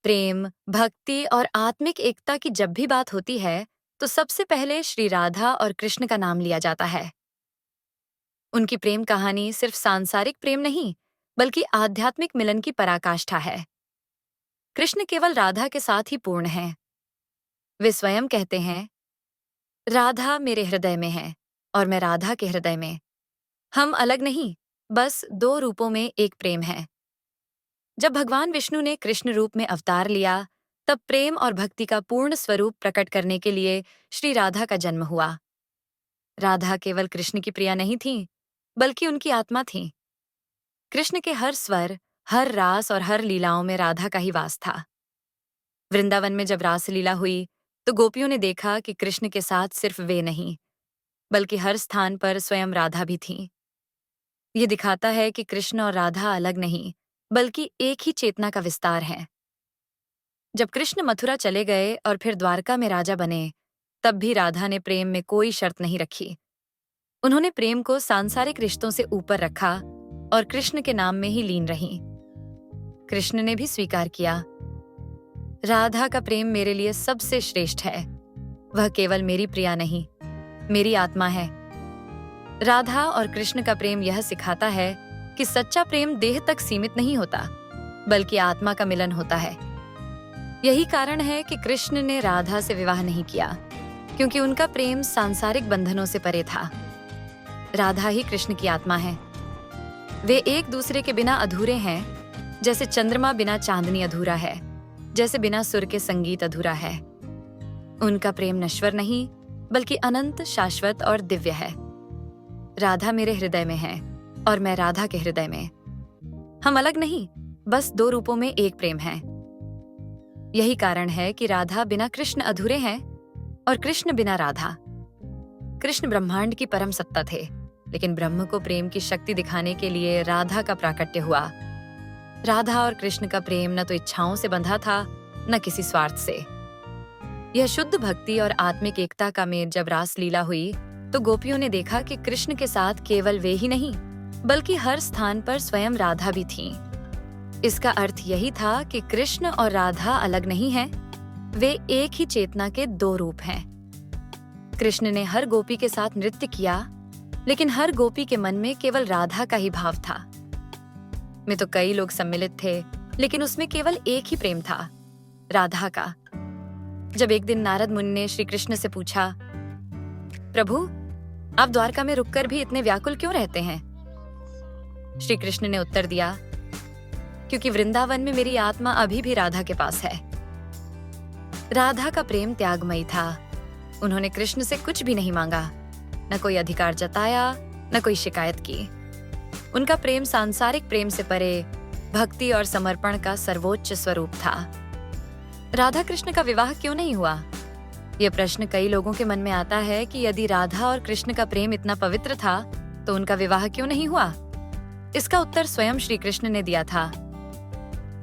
प्रेम, भक्ति और आत्मिक एकता की जब भी बात होती है, तो सबसे पहले श्री राधा और कृष्ण का नाम लिया जाता है। उनकी प्रेम कहानी सिर्फ सांसारिक प्रेम नहीं, बल्कि आध्यात्मिक मिलन की पराकाष्ठा है। कृष्ण केवल राधा के साथ ही पूर्ण हैं। वे स्वयं कहते हैं, राधा मेरे हृदय में है और मैं राधा के हृदय में। हम अलग नहीं, बस दो रूपों में एक प्रेम है। जब भगवान विष्णु ने कृष्ण रूप में अवतार लिया, तब प्रेम और भक्ति का पूर्ण स्वरूप प्रकट करने के लिए श्री राधा का जन्म हुआ। राधा केवल कृष्ण की प्रिया नहीं थीं, बल्कि उनकी आत्मा थीं। कृष्ण के हर स्वर, हर रास और हर लीलाओं में राधा का ही वास था। वृंदावन में जब रासलीला हुई, तो गोपियों ने देखा कि कृष्ण के साथ सिर्फ वे नहीं, बल्कि हर स्थान पर स्वयं राधा भी थीं। ये दिखाता है कि कृष्ण और राधा अलग नहीं, बल्कि एक ही चेतना का विस्तार है। जब कृष्ण मथुरा चले गए और फिर द्वारका में राजा बने, तब भी राधा ने प्रेम में कोई शर्त नहीं रखी। उन्होंने प्रेम को सांसारिक रिश्तों से ऊपर रखा और कृष्ण के नाम में ही लीन रहीं। कृष्ण ने भी स्वीकार किया, राधा का प्रेम मेरे लिए सबसे श्रेष्ठ है। वह केवल मेरी प्रिया नहीं, मेरी आत्मा है। राधा और कृष्ण का प्रेम यह सिखाता है कि सच्चा प्रेम देह तक सीमित नहीं होता, बल्कि आत्मा का मिलन होता है। यही कारण है कि कृष्ण ने राधा से विवाह नहीं किया, क्योंकि उनका प्रेम सांसारिक बंधनों से परे था। राधा ही कृष्ण की आत्मा है। वे एक दूसरे के बिना अधूरे हैं, जैसे चंद्रमा बिना चांदनी अधूरा है, जैसे बिना सुर के संगीत अधूरा है। उनका प्रेम नश्वर नहीं, बल्कि अनंत, शाश्वत और दिव्य है। राधा मेरे हृदय में है और मैं राधा के हृदय में। हम अलग नहीं, बस दो रूपों में एक प्रेम है। यही कारण है कि राधा बिना कृष्ण अधूरे हैं और कृष्ण बिना राधा। कृष्ण ब्रह्मांड की परम सत्ता थे, लेकिन ब्रह्म को प्रेम की शक्ति दिखाने के लिए राधा का प्राकट्य हुआ। राधा और कृष्ण का प्रेम न तो इच्छाओं से बंधा था, न किसी स्वार्थ से। यह शुद्ध भक्ति और आत्मिक एकता का मेल जब रासलीला हुई, तो गोपियों ने देखा कि कृष्ण के साथ केवल वे ही नहीं, बल्कि हर स्थान पर स्वयं राधा भी थीं। इसका अर्थ यही था कि कृष्ण और राधा अलग नहीं हैं, वे एक ही चेतना के दो रूप हैं। कृष्ण ने हर गोपी के साथ नृत्य किया, लेकिन हर गोपी के मन में केवल राधा का ही भाव था। में तो कई लोग सम्मिलित थे, लेकिन उसमें केवल एक ही प्रेम था, राधा का। जब एक दिन नारद मुनि ने श्री कृष्ण से पूछा, प्रभु, आप द्वारका में रुककर भी इतने व्याकुल क्यों रहते हैं? श्री कृष्ण ने उत्तर दिया, क्योंकि वृंदावन में मेरी आत्मा अभी भी राधा के पास है। राधा का प्रेम त्यागमयी था। उन्होंने कृष्ण से कुछ भी नहीं मांगा, न कोई अधिकार जताया, न कोई शिकायत की। उनका प्रेम सांसारिक प्रेम से परे भक्ति और समर्पण का सर्वोच्च स्वरूप था। राधा कृष्ण का विवाह क्यों नहीं हुआ? यह प्रश्न कई लोगों के मन में आता है कि यदि राधा और कृष्ण का प्रेम इतना पवित्र था, तो उनका विवाह क्यों नहीं हुआ? इसका उत्तर स्वयं श्री कृष्ण ने दिया था,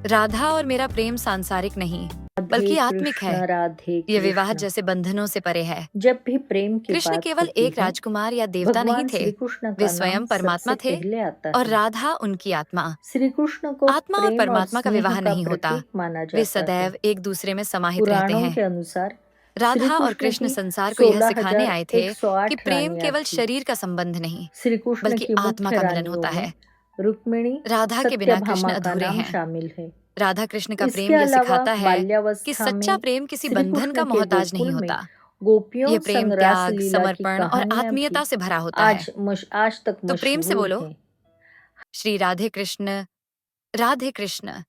राधा और मेरा प्रेम सांसारिक नहीं, बल्कि आत्मिक है। ये विवाह जैसे बंधनों से परे है। जब भी प्रेम की कृष्ण बात केवल होती एक है, राजकुमार या देवता नहीं भगवान थे, श्री कृष्ण वे का स्वयं नाम परमात्मा सबसे थे पहले आता और है। राधा उनकी आत्मा। श्री कृष्ण को आत्मा और प्रेम और परमात्मा का स्नेह विवाह का नहीं होता, प्रतीक माना वे जाता है। सदैव एक दूसरे में समाहित रहते पुराणों हैं। के अनुसार श्री राधा और कृष्ण कृष्ण की संसार को यह सिखाने आए थे कि 16,108 प्रेम रानियां केवल थी। शरीर का संबंध नहीं, श्री कृष्ण बल्कि की आत्मा मुख्य का मिलन रानियों होता में है। रुक्मिणी, राधा के बिना कृष्ण सत्यभामा का अधूरे नाम हैं। शामिल है। राधा कृष्ण का इसके प्रेम यह अलावा सिखाता है कि बाल्यावस्था सच्चा में प्रेम किसी श्री बंधन कृष्ण का के मोहताज नहीं गोकुल में होता। गोपियों यह प्रेम संग रास त्याग, लीला की समर्पण और कहानियां भी आत्मीयता से भरा होता है। आज तक तो प्रेम से मशहूर बोलो, हैं। श्री राधे कृष्ण, राधे कृष्ण।